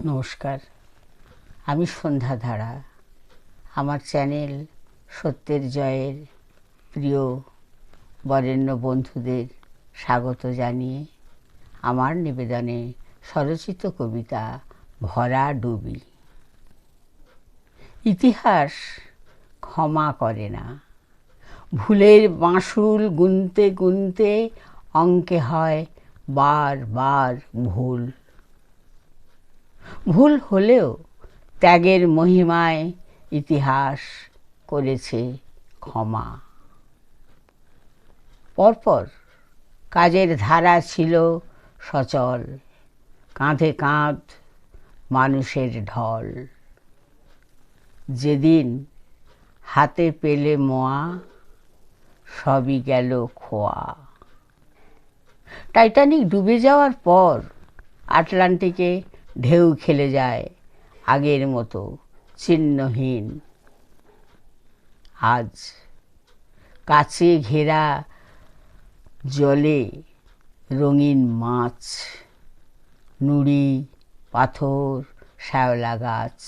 নমস্কার, আমি সন্ধ্যা ধারা। আমার চ্যানেল সত্যের জয়ের প্রিয় বরেণ্য বন্ধুদের স্বাগত জানিয়ে আমার নিবেদনে স্বরচিত কবিতা ভরাডুবি। ইতিহাস ক্ষমা করে না। ভুলের মাশুল গুনতে গুনতে অঙ্কে হয় বার বার ভুল। ভুল হলেও ত্যাগের মহিমায় ইতিহাস করেছে ক্ষমা। পরপর কাজের ধারা ছিল সচল, কাঁধে কাঁধ মানুষের ঢল। যেদিন হাতে পেলে মোয়া, সবই গেল খোয়া। টাইটানিক ডুবে যাওয়ার পর আটলান্টিকে ঢেউ খেলে যায় আগের মতো চিহ্নহীন। আজ কাছে ঘেরা জলে রঙিন মাছ, নুড়ি পাথর শ্যাওলা গাছ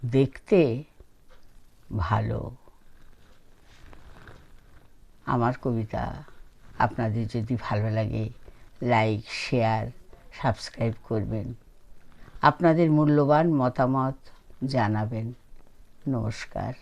দেখতে ভালো। আমার কবিতা আপনাদের যদি ভালো লাগে লাইক, শেয়ার, সাবস্ক্রাইব করবেন। আপনাদের মূল্যবান মতামত জানাবেন। নমস্কার।